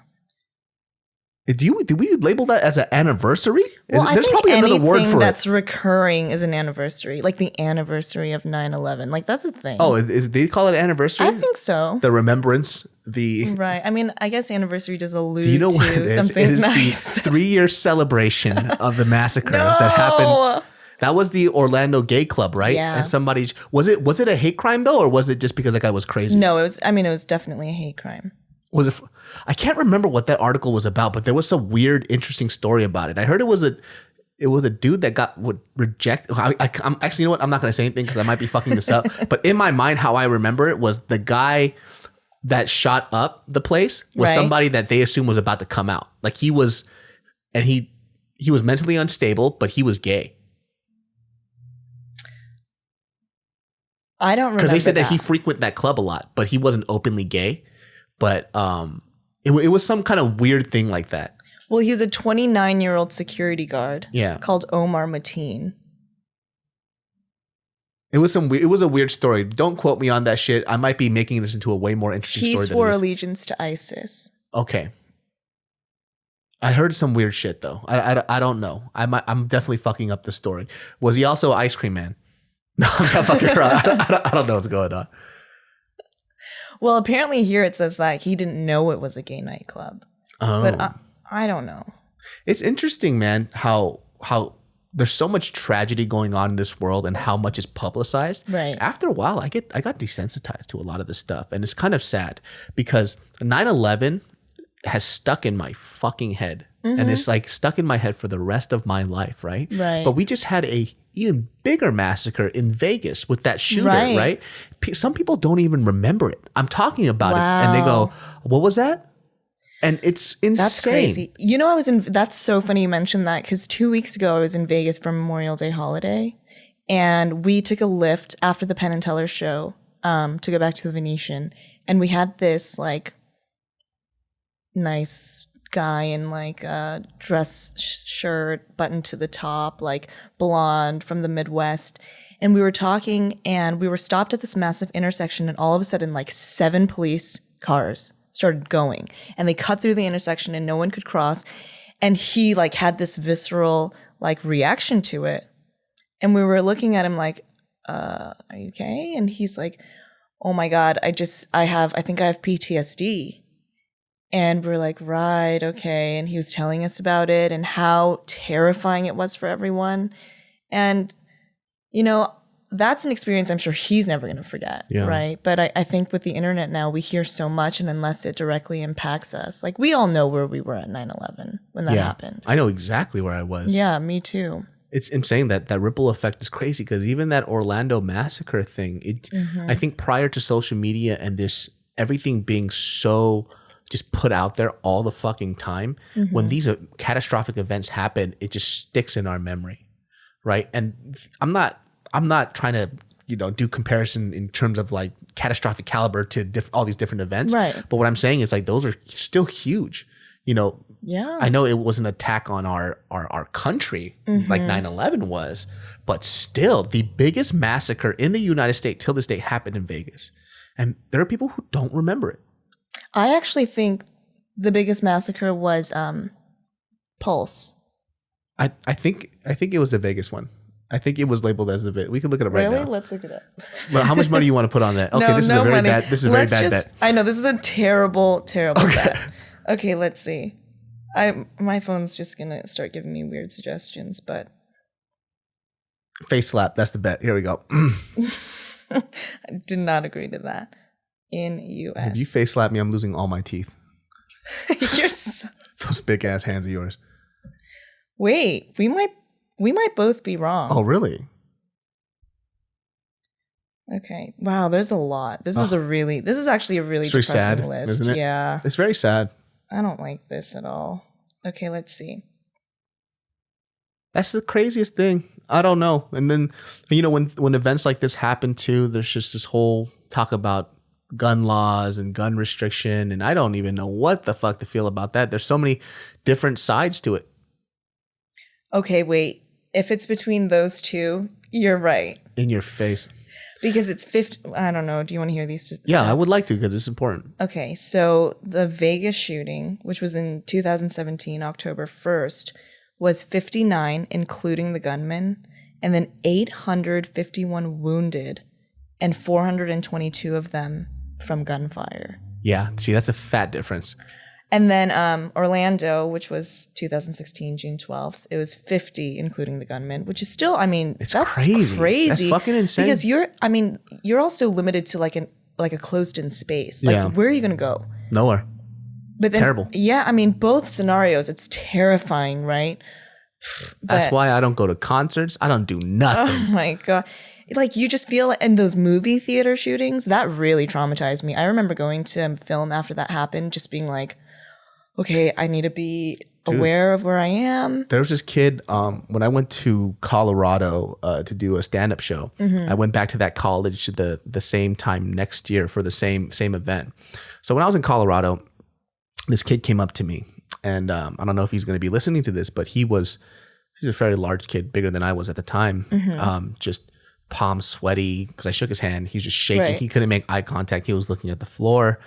Do we label that as an anniversary? Well, I There's think probably another word for that's it. recurring is an anniversary, like the anniversary of 9/11. Like that's a thing. Oh, they call it anniversary? I think so. The remembrance, the... Right. I mean, I guess anniversary does allude Do you know what it to is? something It is nice. the 3-year celebration of the massacre that happened. That was the Orlando gay club, right? Yeah. And somebody... Was it a hate crime though? Or was it just because that guy was crazy? No, it was definitely a hate crime. Was it? I can't remember what that article was about, but there was some weird, interesting story about it. I heard it was a dude that would reject. I'm actually, you know what? I'm not going to say anything because I might be fucking this up. But in my mind, how I remember it was the guy that shot up the place was somebody that they assumed was about to come out. Like he was mentally unstable, but he was gay. I don't remember because they said that he frequented that club a lot, but he wasn't openly gay. But it was some kind of weird thing like that. Well, he was a 29-year-old security guard. Yeah. Called Omar Mateen. It was a weird story. Don't quote me on that shit. I might be making this into a way more interesting story. He swore allegiance to ISIS. Okay. I heard some weird shit though. I don't know. I'm definitely fucking up the story. Was he also an ice cream man? No, I'm not fucking around. I don't know what's going on. Well, apparently here it says that he didn't know it was a gay nightclub. Oh. But I don't know. It's interesting, man, how there's so much tragedy going on in this world and how much is publicized. Right. After a while, I got desensitized to a lot of this stuff. And it's kind of sad because 9/11 has stuck in my fucking head. Mm-hmm. And it's like stuck in my head for the rest of my life, right? Right. But we just had a even bigger massacre in Vegas with that shooter, right? Some people don't even remember it. I'm talking about it and they go, what was that? And it's insane. That's crazy. You know, that's so funny you mentioned that because 2 weeks ago I was in Vegas for Memorial Day holiday and we took a lift after the Penn and Teller show to go back to the Venetian. And we had this like nice guy in like a dress shirt buttoned to the top, like blonde from the Midwest. And we were talking and we were stopped at this massive intersection and all of a sudden like 7 police cars started going and they cut through the intersection and no one could cross. And he like had this visceral like reaction to it. And we were looking at him like, are you okay? And he's like, oh my God, I think I have PTSD. And we're like, right, okay. And he was telling us about it and how terrifying it was for everyone. And, you know, that's an experience I'm sure he's never going to forget, right? But I think with the internet now, we hear so much, and unless it directly impacts us, like we all know where we were at 9/11 when that happened. I know exactly where I was. Yeah, me too. I'm saying that ripple effect is crazy because even that Orlando massacre thing, I think prior to social media and this everything being so just put out there all the fucking time, when these catastrophic events happen, it just sticks in our memory, right? And I'm not trying to do comparison in terms of like catastrophic caliber to all these different events, right? But what I'm saying is like those are still huge. Yeah. I know it was an attack on our country like 9/11 was, but still the biggest massacre in the United States till this day happened in Vegas, and there are people who don't remember it. I actually think the biggest massacre was Pulse. I think it was the Vegas one. I think it was labeled as the Vegas. We could look it up right now. Really? Let's look it up. Well, how much money do you want to put on that? Okay, this is a very money. bad. This is a very bad bet. I know this is a terrible bet. Okay, let's see. My phone's just gonna start giving me weird suggestions, but face slap. That's the bet. Here we go. I did not agree to that. In U.S. If you face slap me, I'm losing all my teeth. You're so... Those big ass hands of yours. Wait, we might both be wrong. Oh, really? Okay. Wow, there's a lot. This is actually a really depressing sad, list. Isn't it? Yeah. It's very sad. I don't like this at all. Okay, let's see. That's the craziest thing. I don't know. And then, when events like this happen too, there's just this whole talk about gun laws and gun restriction. And I don't even know what the fuck to feel about that. There's so many different sides to it. Okay, wait. If it's between those two, you're right. In your face. Because it's 50. I don't know. Do you want to hear these stats? Yeah, I would like to because it's important. Okay, so the Vegas shooting, which was in 2017, October 1st, was 59, including the gunman, and then 851 wounded, and 422 of them from gunfire. Yeah, see, that's a fat difference. And then Orlando, which was 2016, June 12th, it was 50, including the gunman, which is still, that's crazy. That's fucking insane. Because you're also limited to like a closed-in space. Like, where are you going to go? Nowhere. But then, terrible. Yeah, both scenarios, it's terrifying, right? That's why I don't go to concerts. I don't do nothing. Oh my God. Like, you just feel, in those movie theater shootings, that really traumatized me. I remember going to film after that happened, just being like, okay, I need to be aware of where I am. There was this kid, when I went to Colorado to do a stand-up show, I went back to that college the same time next year for the same event. So when I was in Colorado, this kid came up to me, and I don't know if he's going to be listening to this, but he's a very large kid, bigger than I was at the time, just palms sweaty because I shook his hand. He was just shaking. Right. He couldn't make eye contact. He was looking at the floor,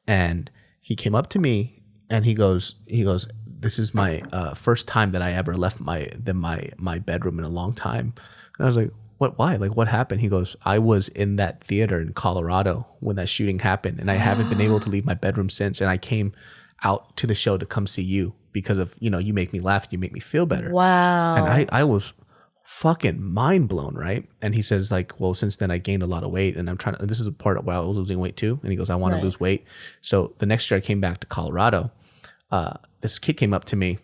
and he came up to me. And he goes, this is my first time that I ever left my bedroom in a long time. And I was like, what, why? Like, what happened? He goes, I was in that theater in Colorado when that shooting happened, and I haven't been able to leave my bedroom since. And I came out to the show to come see you because of, you make me laugh, you make me feel better. Wow. And I was fucking mind blown, right? And he says, like, well, since then I gained a lot of weight, and this is a part where I was losing weight too. And he goes, I want to lose weight. So the next year I came back to Colorado. This kid came up to me,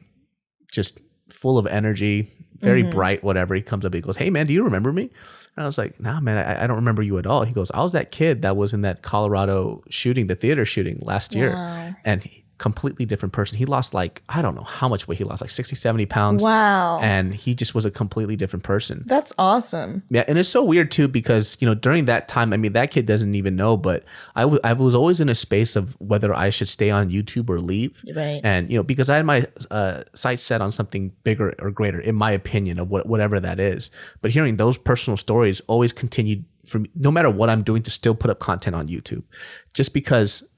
just full of energy, very bright, whatever. He comes up, he goes, hey man, do you remember me? And I was like, nah, man, I don't remember you at all. He goes, I was that kid that was in that Colorado shooting, the theater shooting last year. And completely different person. He lost I don't know how much weight he lost, like 60, 70 pounds. Wow. And he just was a completely different person. That's awesome. Yeah. And it's so weird too, because, during that time, that kid doesn't even know, but I was always in a space of whether I should stay on YouTube or leave. Right. And, because I had my sights set on something bigger or greater, in my opinion, of whatever that is. But hearing those personal stories always continued for me, no matter what I'm doing, to still put up content on YouTube, just because,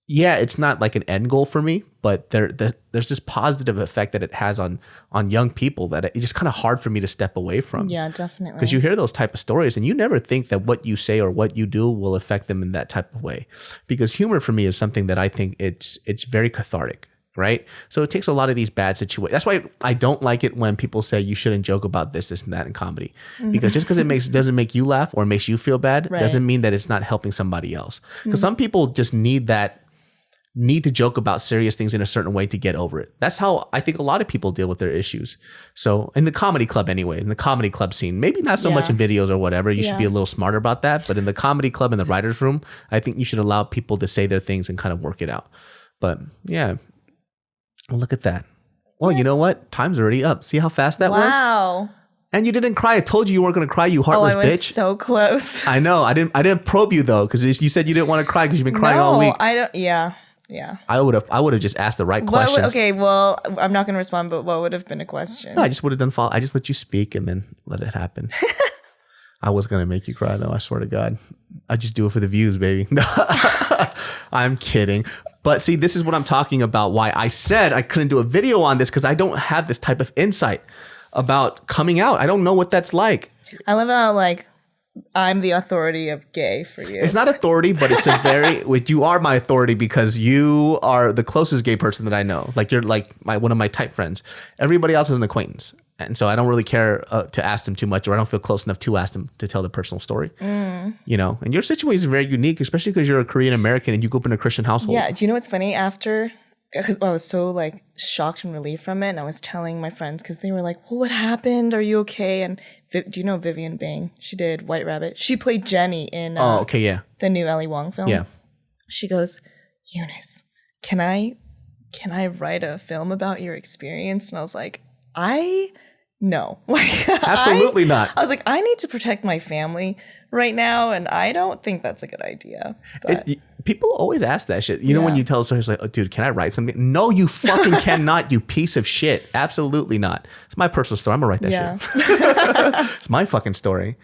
yeah, it's not like an end goal for me, but there's this positive effect that it has on young people that it's just kind of hard for me to step away from. Yeah, definitely. Because you hear those type of stories and you never think that what you say or what you do will affect them in that type of way. Because humor for me is something that I think it's very cathartic, right? So it takes a lot of these bad situations. That's why I don't like it when people say you shouldn't joke about this and that in comedy. Because just because it doesn't make you laugh or makes you feel bad doesn't mean that it's not helping somebody else. Because some people just need to joke about serious things in a certain way to get over it. That's how I think a lot of people deal with their issues. So in the comedy club anyway, in the comedy club scene, maybe not so much in videos or whatever, you should be a little smarter about that. But in the comedy club, in the writer's room, I think you should allow people to say their things and kind of work it out. But yeah, well, look at that. Well, you know what? Time's already up. See how fast that was? Wow. And you didn't cry. I told you weren't going to cry, you heartless bitch. I was so close. I know. I didn't probe you though, because you said you didn't want to cry because you've been crying all week. I don't. Yeah. Yeah. I would have just asked the right questions. Okay, well, I'm not going to respond, but what would have been a question? No, I just would have done follow. I just let you speak and then let it happen. I was going to make you cry though, I swear to God. I just do it for the views, baby. I'm kidding. But see, this is what I'm talking about. Why I said I couldn't do a video on this, because I don't have this type of insight about coming out. I don't know what that's like. I love how like I'm the authority of gay for you. It's not authority, but it's a very you are my authority because you are the closest gay person that I know. Like you're like one of my tight friends. Everybody else is an acquaintance. And so I don't really care to ask them too much, or I don't feel close enough to ask them to tell their personal story. You know, and your situation is very unique, especially because you're a Korean American and you grew up in a Christian household. Yeah. Do you know what's funny? After, because I was so like shocked and relieved from it, and I was telling my friends because they were like, "Well, what happened? Are you okay?" And do you know Vivian Bang? She did White Rabbit. She played Jenny in the new Ali Wong film. Yeah. She goes, "Eunice, can I write a film about your experience?" And I was like, No, like Absolutely not. I was like, I need to protect my family right now, and I don't think that's a good idea. But People always ask that shit. You know, when you tell stories like, "Oh, dude, can I write something?" No, you fucking cannot, you piece of shit. Absolutely not. It's my personal story. I'm gonna write that shit. It's my fucking story.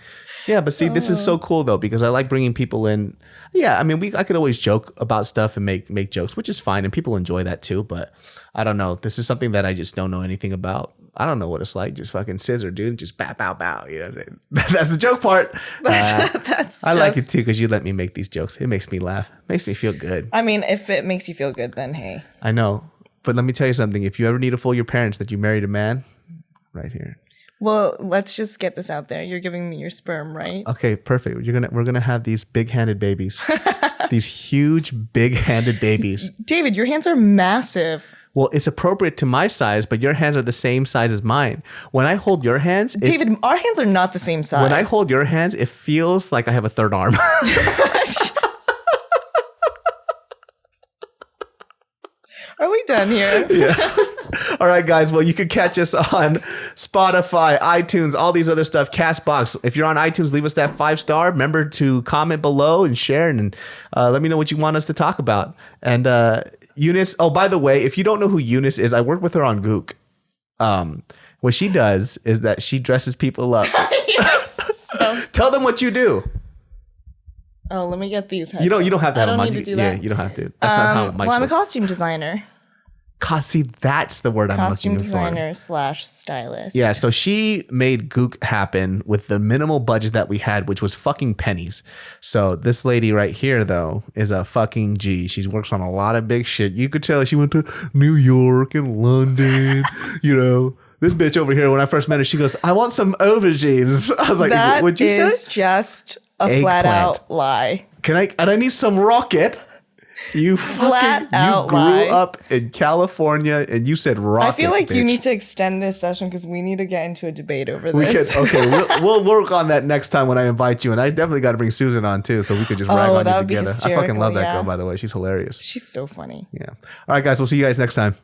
Yeah, but see, this is so cool though, because I like bringing people in. Yeah, I mean, I could always joke about stuff and make jokes, which is fine, and people enjoy that too. But I don't know. This is something that I just don't know anything about. I don't know what it's like. Just fucking scissor, dude. Just bow, bow, bow. You know, that's the joke part. I like it too because you let me make these jokes. It makes me laugh. Makes me feel good. I mean, if it makes you feel good, then hey. I know, but let me tell you something. If you ever need to fool your parents that you married a man, right here. Well, let's just get this out there. You're giving me your sperm, right? Okay, perfect. We're gonna have these big-handed babies. These huge, big-handed babies. David, your hands are massive. Well, it's appropriate to my size, but your hands are the same size as mine. When I hold your hands... David, our hands are not the same size. When I hold your hands, it feels like I have a third arm. Are we done here? Yeah. All right, guys. Well, you can catch us on Spotify, iTunes, all these other stuff, CastBox. If you're on iTunes, leave us that 5-star. Remember to comment below and share, and let me know what you want us to talk about. And Eunice, oh, by the way, if you don't know who Eunice is, I work with her on Gook. What she does is that she dresses people up. Yes. Tell them what you do. Oh, let me get these headphones. You don't have to have I a don't mic. need to do that. Yeah, you don't have to. That's not how Mike's I'm a costume designer. See, that's the word I'm looking for. Costume designer / stylist. Yeah, so she made Gook happen with the minimal budget that we had, which was fucking pennies. So this lady right here, though, is a fucking G. She works on a lot of big shit. You could tell she went to New York and London, you know. This bitch over here, when I first met her, she goes, "I want some aubergines." I was like, "What'd you say?" That is just a flat out lie. And I need some rocket. You grew up in California and you said rocket. I feel like bitch. you need to extend this session because we need to get into a debate over this. We'll work on that next time when I invite you. And I definitely got to bring Susan on too, so we could just rag on you together. I fucking love that girl, by the way. She's hilarious. She's so funny. Yeah. All right, guys. We'll see you guys next time.